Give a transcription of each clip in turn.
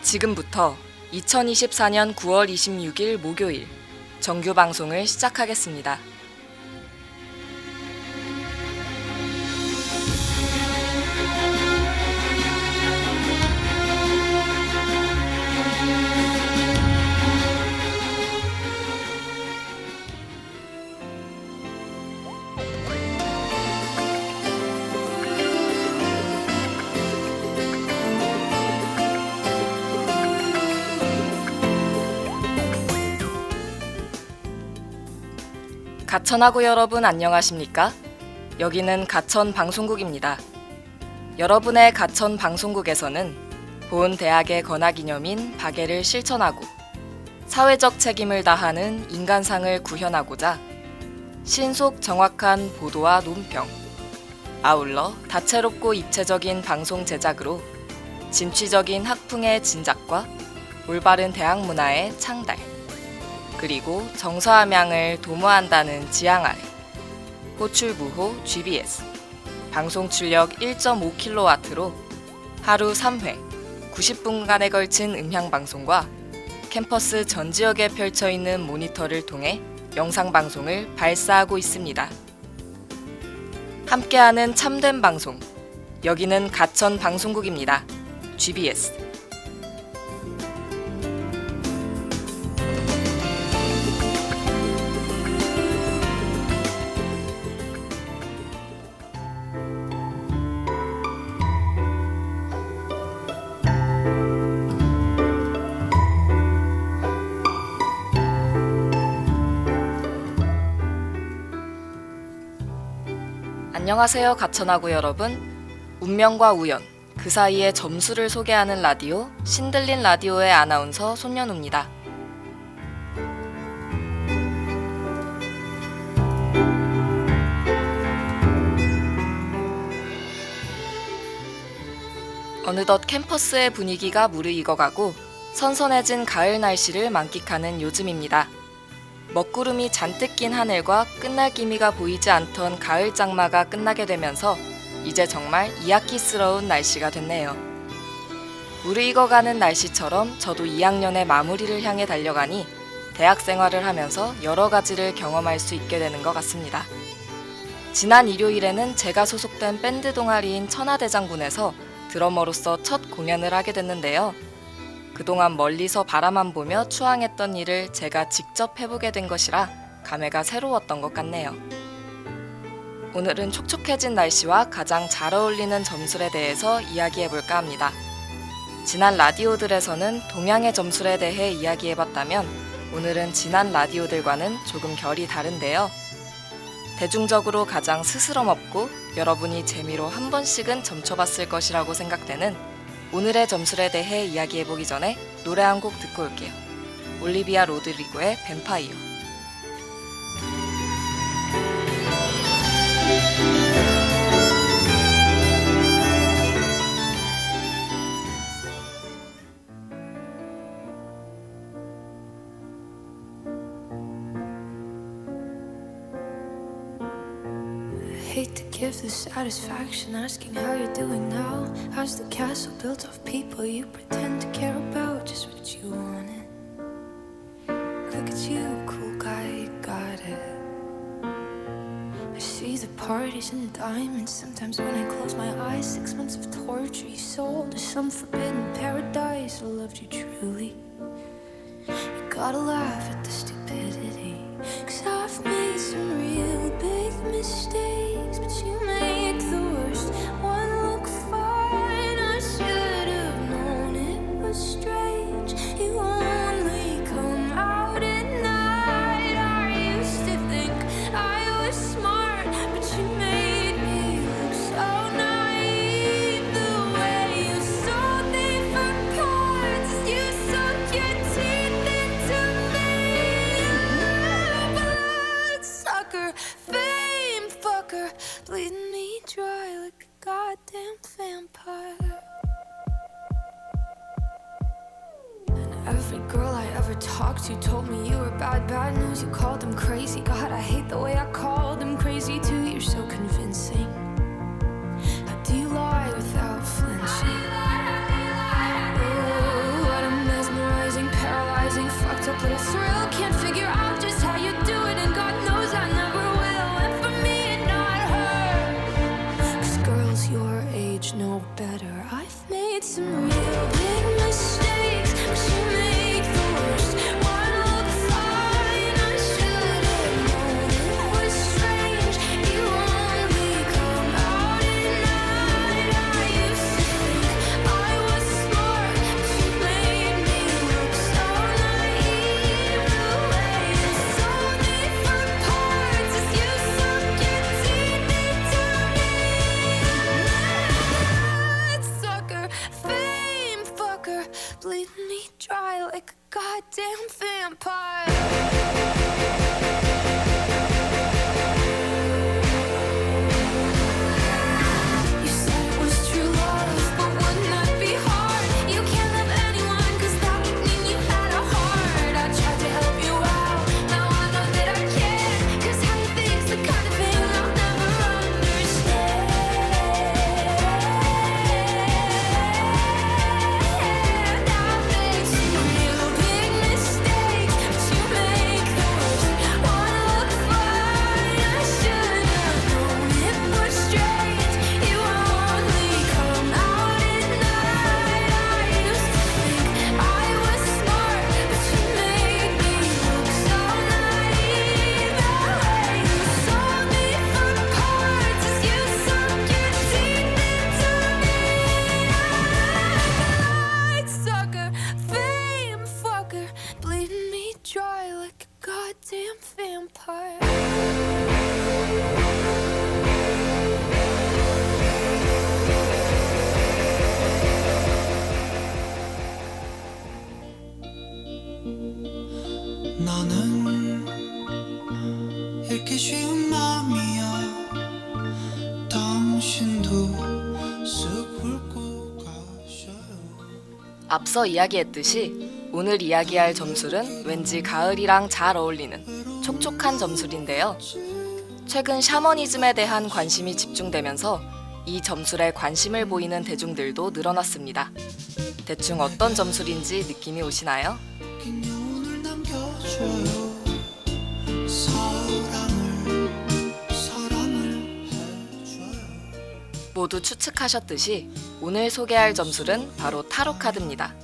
지금부터 2024년 9월 26일 목요일 정규 방송을 시작하겠습니다. 가천하고 여러분 안녕하십니까? 여기는 가천 방송국입니다. 여러분의 가천 방송국에서는 본 대학의 건화기념인 박애를 실천하고 사회적 책임을 다하는 인간상을 구현하고자 신속 정확한 보도와 논평, 아울러 다채롭고 입체적인 방송 제작으로 진취적인 학풍의 진작과 올바른 대학 문화의 창달, 그리고 정서함양을 도모한다는 지향 아래 호출무호 GBS 방송 출력 1.5kW로 하루 3회 90분간에 걸친 음향방송과 캠퍼스 전 지역에 펼쳐있는 모니터를 통해 영상방송을 발사하고 있습니다. 함께하는 참된 방송, 여기는 가천 방송국입니다. GBS. 안녕하세요 가천하고 여러분. 운명과 우연, 그 사이의 점수를 소개하는 라디오 신들린 라디오의 아나운서 손연우입니다. 어느덧 캠퍼스의 분위기가 무르익어가고 선선해진 가을 날씨를 만끽하는 요즘입니다. 먹구름이 잔뜩 낀 하늘과 끝날 기미가 보이지 않던 가을 장마가 끝나게 되면서 이제 정말 이학기스러운 날씨가 됐네요. 무르익어가는 날씨처럼 저도 2학년의 마무리를 향해 달려가니 대학 생활을 하면서 여러 가지를 경험할 수 있게 되는 것 같습니다. 지난 일요일에는 제가 소속된 밴드 동아리인 천하대장군에서 드러머로서 첫 공연을 하게 됐는데요. 그동안 멀리서 바라만 보며 추앙했던 일을 제가 직접 해보게 된 것이라 감회가 새로웠던 것 같네요. 오늘은 촉촉해진 날씨와 가장 잘 어울리는 점술에 대해서 이야기해볼까 합니다. 지난 라디오들에서는 동양의 점술에 대해 이야기해봤다면 오늘은 지난 라디오들과는 조금 결이 다른데요. 대중적으로 가장 스스럼없고 여러분이 재미로 한 번씩은 점쳐봤을 것이라고 생각되는 오늘의 점술에 대해 이야기해보기 전에 노래 한 곡 듣고 올게요. 올리비아 로드리고의 뱀파이어. Hate to give the satisfaction asking how you're doing now. How's the castle built of people you pretend to care about? Just what you wanted. Look at you, cool guy, you got it. I see the parties and the diamonds. Sometimes when I close my eyes, 6 months of torture you sold to some forbidden paradise. I loved you truly. You gotta laugh at the stupidity, 'cause I've made some real big mistakes, but you make the worst one look fine. I should have known it was strange. You only come out at night. I used to think I was smart, but you made me look so naive. The way you sold me for cards, you sunk your teeth into me. Bloodsucker, fame fucker, bleeding me dry like a goddamn vampire. And every girl I ever talked to told me you were bad, bad news. You called them crazy. God, I hate the way I called them crazy too. You're so convincing. How do you lie without flinching? Oh, I 미운 맘이야 당신도 쓱 훑고 가셔요. 앞서 이야기했듯이 오늘 이야기할 점술은 왠지 가을이랑 잘 어울리는 촉촉한 점술인데요. 최근 샤머니즘에 대한 관심이 집중되면서 이 점술에 관심을 보이는 대중들도 늘어났습니다. 대충 어떤 점술인지 느낌이 오시나요? 긴 여운을 남겨줘요. 사랑을 해줘요. 모두 추측하셨듯이 오늘 소개할 점술은 바로 타로 카드입니다.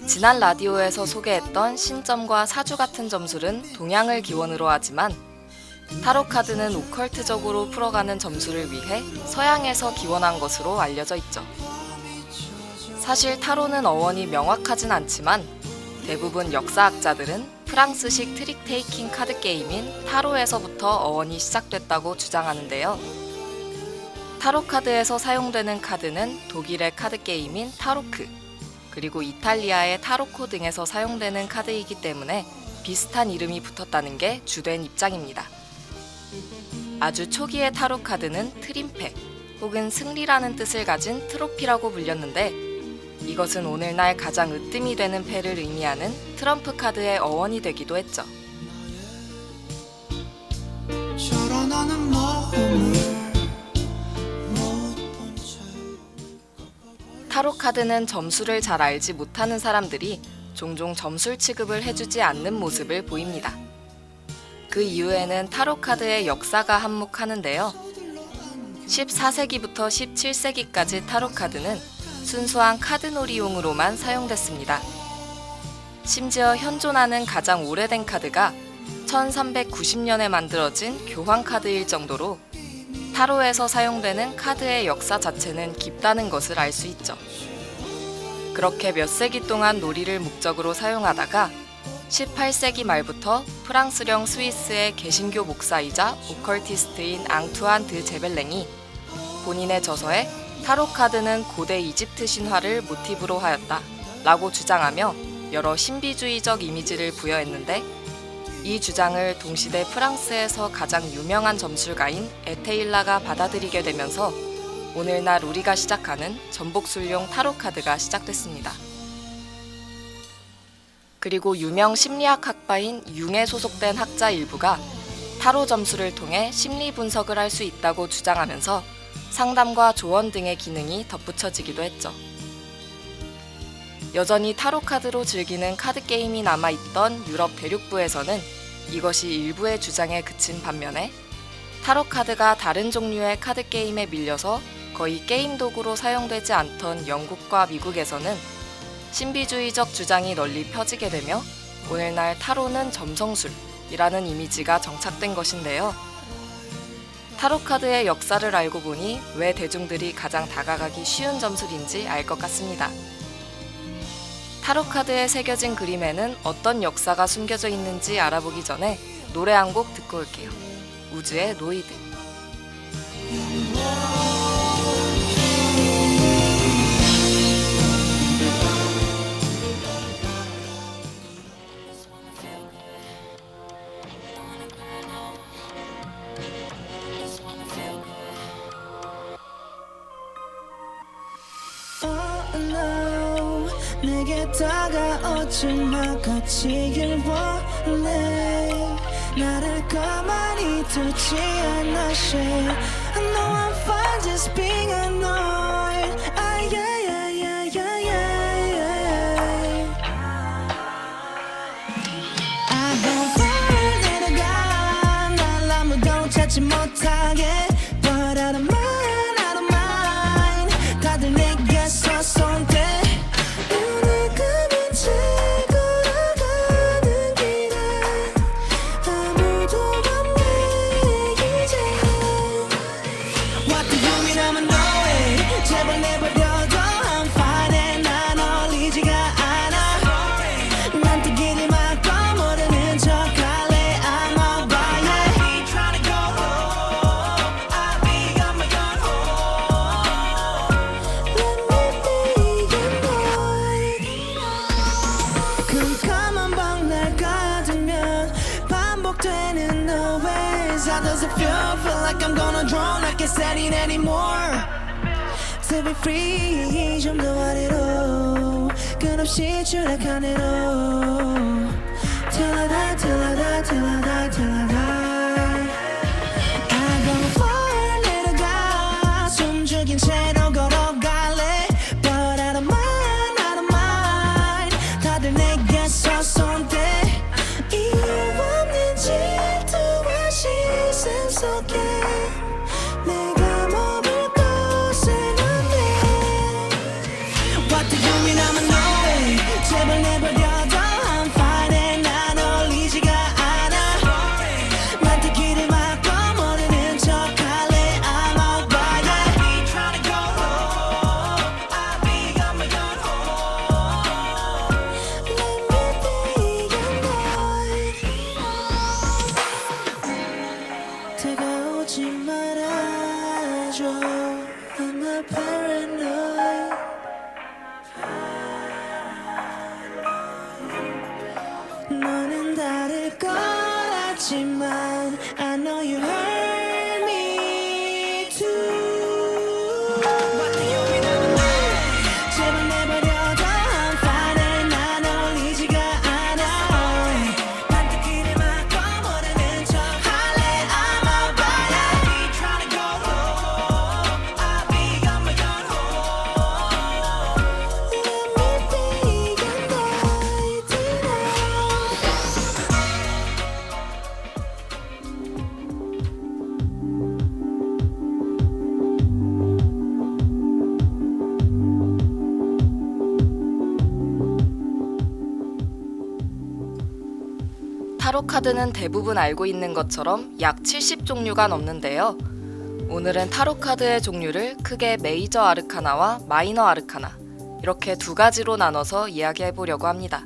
지난 라디오에서 소개했던 신점과 사주 같은 점술은 동양을 기원으로 하지만 타로 카드는 오컬트적으로 풀어가는 점술을 위해 서양에서 기원한 것으로 알려져 있죠. 사실 타로는 어원이 명확하진 않지만 대부분 역사학자들은 프랑스식 트릭 테이킹 카드 게임인 타로에서부터 어원이 시작됐다고 주장하는데요. 타로 카드에서 사용되는 카드는 독일의 카드 게임인 타로크, 그리고 이탈리아의 타로코 등에서 사용되는 카드이기 때문에 비슷한 이름이 붙었다는 게 주된 입장입니다. 아주 초기의 타로 카드는 트림페 혹은 승리라는 뜻을 가진 트로피라고 불렸는데 이것은 오늘날 가장 으뜸이 되는 패를 의미하는 트럼프 카드의 어원이 되기도 했죠. 절어나는 마음을 못 본 채 타로 카드는 점수를 잘 알지 못하는 사람들이 종종 점술 취급을 해주지 않는 모습을 보입니다. 그 이유에는 타로 카드의 역사가 한몫하는데요. 14세기부터 17세기까지 타로 카드는 순수한 카드놀이용으로만 사용됐습니다. 심지어 현존하는 가장 오래된 카드가 1390년에 만들어진 교황 카드일 정도로 타로에서 사용되는 카드의 역사 자체는 깊다는 것을 알 수 있죠. 그렇게 몇 세기 동안 놀이를 목적으로 사용하다가 18세기 말부터 프랑스령 스위스의 개신교 목사이자 오컬티스트인 앙투안 드 제벨랭이 본인의 저서에 타로 카드는 고대 이집트 신화를 모티브로 하였다 라고 주장하며 여러 신비주의적 이미지를 부여했는데 이 주장을 동시대 프랑스에서 가장 유명한 점술가인 에테일라가 받아들이게 되면서 오늘날 우리가 시작하는 전복술용 타로 카드가 시작됐습니다. 그리고 유명 심리학 학파인 융에 소속된 학자 일부가 타로 점술을 통해 심리 분석을 할 수 있다고 주장하면서 상담과 조언 등의 기능이 덧붙여지기도 했죠. 여전히 타로 카드로 즐기는 카드 게임이 남아있던 유럽 대륙부에서는 이것이 일부의 주장에 그친 반면에 타로 카드가 다른 종류의 카드 게임에 밀려서 거의 게임 도구로 사용되지 않던 영국과 미국에서는 신비주의적 주장이 널리 펴지게 되며 오늘날 타로는 점성술이라는 이미지가 정착된 것인데요. 타로 카드의 역사를 알고 보니 왜 대중들이 가장 다가가기 쉬운 점술인지 알 것 같습니다. 타로 카드에 새겨진 그림에는 어떤 역사가 숨겨져 있는지 알아보기 전에 노래 한 곡 듣고 올게요. 우즈의 로이드. 내게 다가오지 마 갇히길 원해 나를 가만히 두지 않아 shit I know I'm fine just being annoyed ah, yeah, yeah, yeah, yeah, yeah, yeah. I don't fall 내려가 날 아무도 찾지 못하게 But I don't mind, I don't mind 다들 내게서 손대 How does it feel like I'm gonna drown? I can't stand it anymore. To be free 좀 더 아래로 끝없이 추락하네로 Till I die, till I die, till I die, till I die. I'm gonna fly 내려가 숨죽인 채로 걸어갈래 But I don't mind, I don't mind 다들 내게서 손대 이유 없는 질투와 시선 속에 내가 머물 곳은 없네 What do you mean I'm a no way 제발 내버려둬 I'm fine and 난 어울리지가 않아 나한테 길을 막고 모르는 척할래 I'm alright I be trying to go home I be on my own home Let me be your night 다가오지 말아줘 I'm not paranoid 너는 다를 것 같지만 I know you hurt me too What do you mean I'm alive? 제발 내버려둬 I'm fine and 난 어울리지가 않아 나한테 길을 막고 모르는 척할래 I'm alright I be trying to go home I be on my own home Let me be your night tonight 타로 카드는 대부분 알고 있는 것처럼 약 70종류가 넘는데요. 오늘은 타로 카드의 종류를 크게 메이저 아르카나와 마이너 아르카나 이렇게 두 가지로 나눠서 이야기해 보려고 합니다.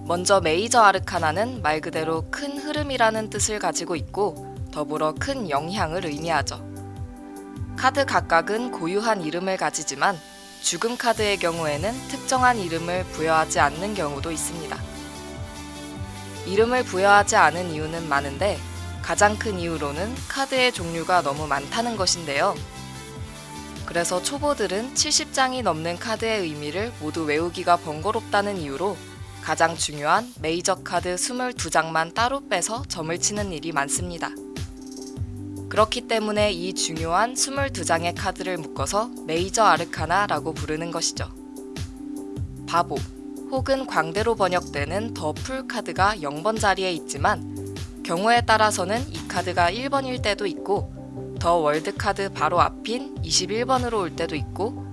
먼저 메이저 아르카나는 말 그대로 큰 흐름이라는 뜻을 가지고 있고 더불어 큰 영향을 의미하죠. 카드 각각은 고유한 이름을 가지지만 죽음 카드의 경우에는 특정한 이름을 부여하지 않는 경우도 있습니다. 이름을 부여하지 않은 이유는 많은데 가장 큰 이유로는 카드의 종류가 너무 많다는 것인데요. 그래서 초보들은 70장이 넘는 카드의 의미를 모두 외우기가 번거롭다는 이유로 가장 중요한 메이저 카드 22장만 따로 빼서 점을 치는 일이 많습니다. 그렇기 때문에 이 중요한 22장의 카드를 묶어서 메이저 아르카나라고 부르는 것이죠. 바보 혹은 광대로 번역되는 더 풀 카드가 0번 자리에 있지만 경우에 따라서는 이 카드가 1번일 때도 있고 더 월드 카드 바로 앞인 21번으로 올 때도 있고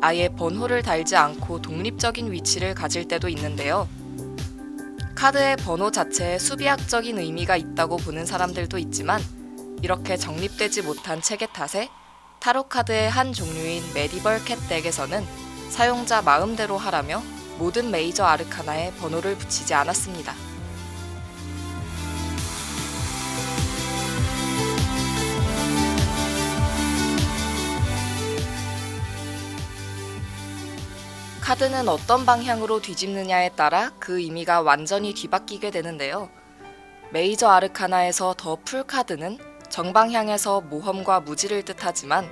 아예 번호를 달지 않고 독립적인 위치를 가질 때도 있는데요. 카드의 번호 자체에 수비학적인 의미가 있다고 보는 사람들도 있지만 이렇게 정립되지 못한 체계 탓에 타로 카드의 한 종류인 메디벌 캣 덱에서는 사용자 마음대로 하라며 모든 메이저 아르카나에 번호를 붙이지 않았습니다. 카드는 어떤 방향으로 뒤집느냐에 따라 그 의미가 완전히 뒤바뀌게 되는데요. 메이저 아르카나에서 더 풀 카드는 정방향에서 모험과 무지를 뜻하지만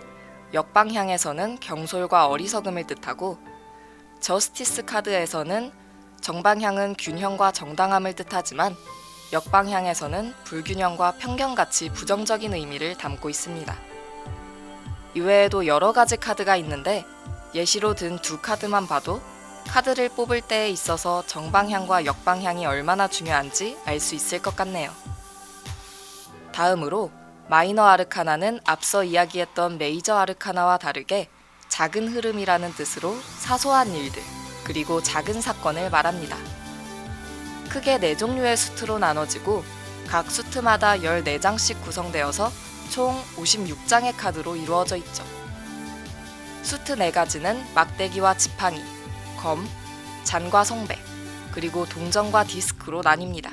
역방향에서는 경솔과 어리석음을 뜻하고 저스티스 카드에서는 정방향은 균형과 정당함을 뜻하지만 역방향에서는 불균형과 편견같이 부정적인 의미를 담고 있습니다. 이외에도 여러 가지 카드가 있는데 예시로 든 두 카드만 봐도 카드를 뽑을 때에 있어서 정방향과 역방향이 얼마나 중요한지 알 수 있을 것 같네요. 다음으로 마이너 아르카나는 앞서 이야기했던 메이저 아르카나와 다르게 작은 흐름이라는 뜻으로 사소한 일들, 그리고 작은 사건을 말합니다. 크게 4종류의 수트로 나눠지고 각 수트마다 14장씩 구성되어서 총 56장의 카드로 이루어져 있죠. 수트 4가지는 막대기와 지팡이, 검, 잔과 성배, 그리고 동전과 디스크로 나뉩니다.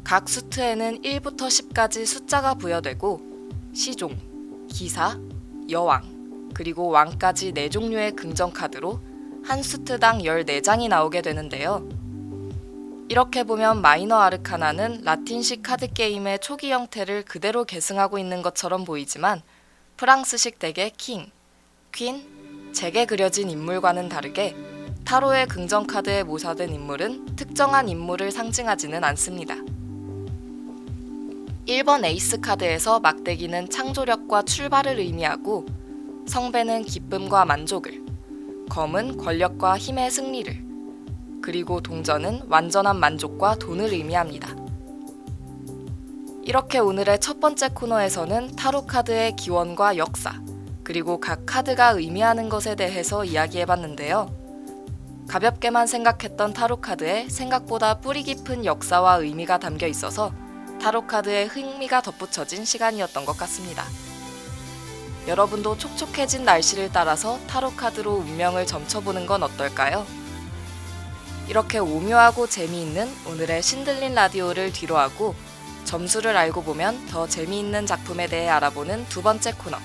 각 수트에는 1부터 10까지 숫자가 부여되고 시종, 기사, 여왕, 그리고 왕까지 4종류의 긍정 카드로 한 수트당 14장이 나오게 되는데요. 이렇게 보면 마이너 아르카나는 라틴식 카드 게임의 초기 형태를 그대로 계승하고 있는 것처럼 보이지만 프랑스식 덱의 킹, 퀸, 잭에 그려진 인물과는 다르게 타로의 긍정 카드에 모사된 인물은 특정한 인물을 상징하지는 않습니다. 1번 에이스 카드에서 막대기는 창조력과 출발을 의미하고 성배는 기쁨과 만족을, 검은 권력과 힘의 승리를, 그리고 동전은 완전한 만족과 돈을 의미합니다. 이렇게 오늘의 첫 번째 코너에서는 타로 카드의 기원과 역사, 그리고 각 카드가 의미하는 것에 대해서 이야기해봤는데요. 가볍게만 생각했던 타로 카드에 생각보다 뿌리 깊은 역사와 의미가 담겨 있어서 타로 카드에 흥미가 덧붙여진 시간이었던 것 같습니다. 여러분도 촉촉해진 날씨를 따라서 타로 카드로 운명을 점쳐보는 건 어떨까요? 이렇게 오묘하고 재미있는 오늘의 신들린 라디오를 뒤로하고 점수를 알고 보면 더 재미있는 작품에 대해 알아보는 두 번째 코너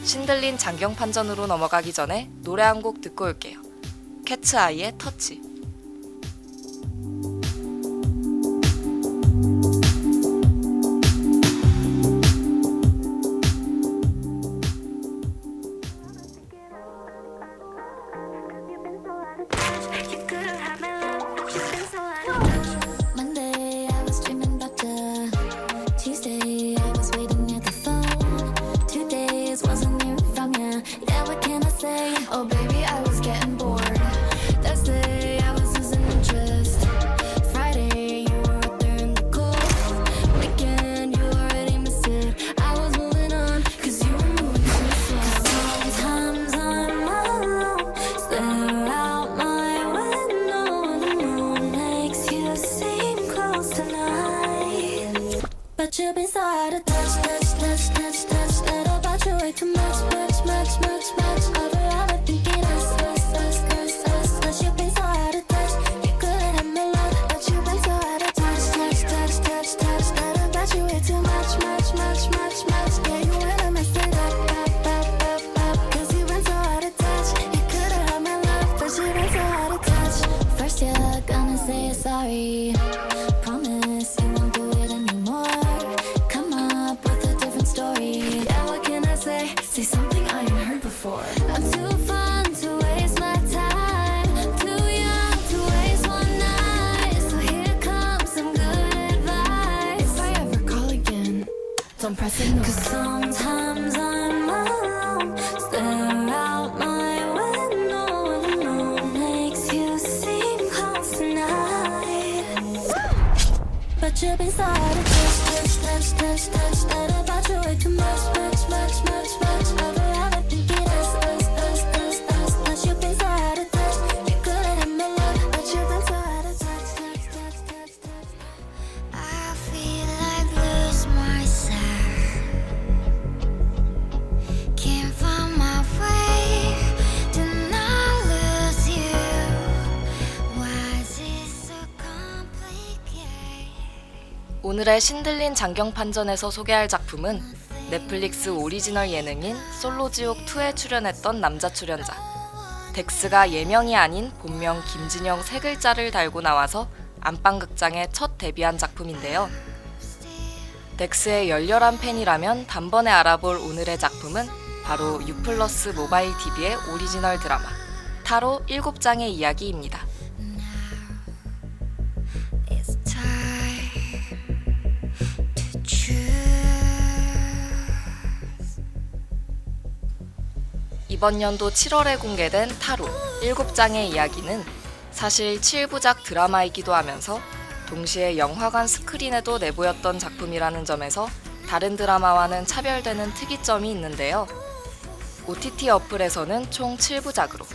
신들린 장경판전으로 넘어가기 전에 노래 한 곡 듣고 올게요. 캐츠아이의 터치. Monday, I was dreaming about the Tuesday, I was waiting at the phone. 2 days wasn't hearing from ya. Yeah, what can I say? Oh, baby, I was getting bored. Thursday, I was losing interest. Friday, you were up there in the cold. Weekend, you already missed it. I was moving on, 'cause you were moving too slow. Sometimes I'm alone, stare out my window, and the moon makes you seem close tonight. But you've been so out of touch, touch, touch, touch, touch. That about you way too much, much, much, much, much. Overall, I'm thinking us, us, us, us, us. Cause you've been so out of touch. You couldn't have my love, but you've been so out of touch, touch, touch, touch, touch. That about you way too much, much, much, much, much. Yeah, you wanna mess it up, up, up, up, up. Cause you've been so out of touch. You couldn't have my love, but you've been so out of touch. First you're gonna say sorry. Promise you won't do it anymore. Come up with a different story. Yeah, what can I say? Say something I ain't heard before. I'm too fun to waste my time. Too young to waste one night. So here comes some good advice. If I ever call again, don't press ignore. 'Cause sometimes I'm alone, stare out my window, and the moon makes you seem close tonight. But you've been so out of touch, touch, touch, touch, touch. That about you way too much, much, much, much, much. Overall, I'm thinking us, us, us, us, us. But you've been so out of touch. You couldn't have my love, but you've been so out of touch, touch, touch, touch, touch. I feel like lose myself. Can't find my way to not lose you. Why is it so complicated? 오늘의 신들린 장경판전에서 소개할 작품은 넷플릭스 오리지널 예능인 솔로지옥2에 출연했던 남자 출연자 덱스가 예명이 아닌 본명 김진영 3글자를 달고 나와서 안방극장에 첫 데뷔한 작품인데요. 덱스의 열렬한 팬이라면 단번에 알아볼 오늘의 작품은 바로 U+ 모바일 TV의 오리지널 드라마 타로 7장의 이야기입니다. It's time to choose. 이번 연도 7월에 공개된 타로 7장의 이야기는 사실 7부작 드라마이기도 하면서 동시에 영화관 스크린에도 내보였던 작품이라는 점에서 다른 드라마와는 차별되는 특이점이 있는데요. OTT 어플에서는 총 7부작으로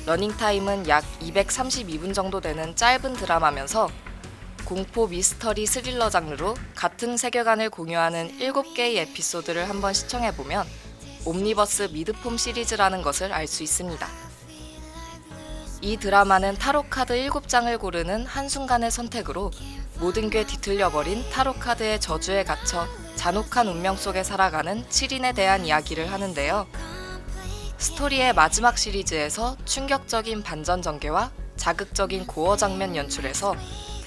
러닝타임은 약 232분 정도 되는 짧은 드라마면서 공포 미스터리 스릴러 장르로 같은 세계관을 공유하는 7개의 에피소드를 한번 시청해보면 옴니버스 미드폼 시리즈라는 것을 알 수 있습니다. 이 드라마는 타로카드 7장을 고르는 한순간의 선택으로 모든 게 뒤틀려버린 타로카드의 저주에 갇혀 잔혹한 운명 속에 살아가는 7인에 대한 이야기를 하는데요. 스토리의 마지막 시리즈에서 충격적인 반전 전개와 자극적인 고어 장면 연출에서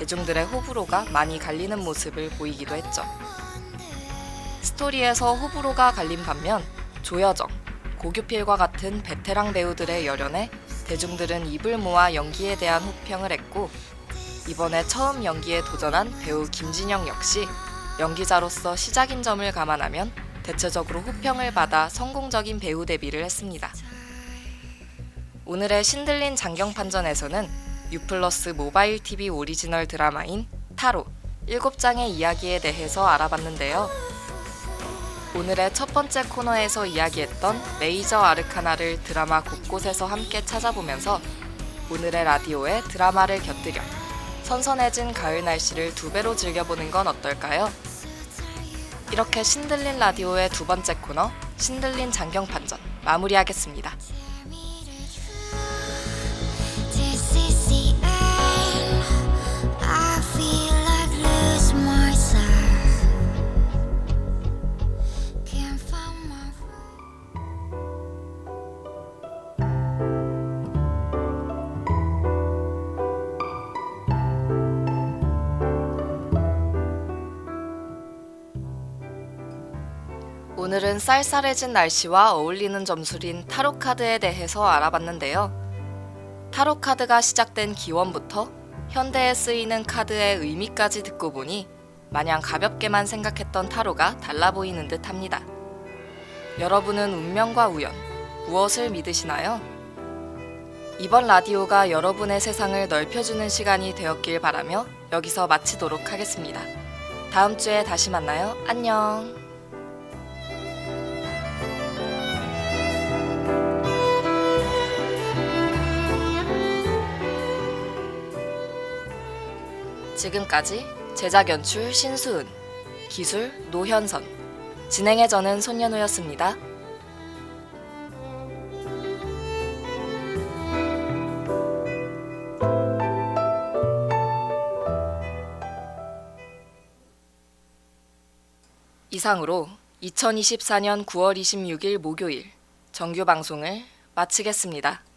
대중들의 호불호가 많이 갈리는 모습을 보이기도 했죠. 스토리에서 호불호가 갈린 반면 조여정, 고규필과 같은 베테랑 배우들의 열연에 대중들은 입을 모아 연기에 대한 호평을 했고, 이번에 처음 연기에 도전한 배우 김진영 역시 연기자로서 시작인 점을 감안하면 대체적으로 호평을 받아 성공적인 배우 데뷔를 했습니다. 오늘의 신들린 장경판전에서는 U+ 모바일 TV 오리지널 드라마인 타로 7장의 이야기에 대해서 알아봤는데요. 오늘의 첫 번째 코너에서 이야기했던 메이저 아르카나를 드라마 곳곳에서 함께 찾아보면서 오늘의 라디오에 드라마를 곁들여 선선해진 가을 날씨를 2배로 즐겨보는 건 어떨까요? 이렇게 신들린 라디오의 두 번째 코너 신들린 장경판전 마무리하겠습니다. This is the end. I feel like losing myself. Can't find my way. 오늘은 쌀쌀해진 날씨와 어울리는 점술인 타로 카드에 대해서 알아봤는데요. 타로 카드가 시작된 기원부터 현대에 쓰이는 카드의 의미까지 듣고 보니 마냥 가볍게만 생각했던 타로가 달라 보이는 듯 합니다. 여러분은 운명과 우연, 무엇을 믿으시나요? 이번 라디오가 여러분의 세상을 넓혀주는 시간이 되었길 바라며 여기서 마치도록 하겠습니다. 다음 주에 다시 만나요. 안녕. 지금까지 제작 연출 신수은, 기술 노현선, 진행의 저는 손연우였습니다. 이상으로 2024년 9월 26일 목요일 정규 방송을 마치겠습니다.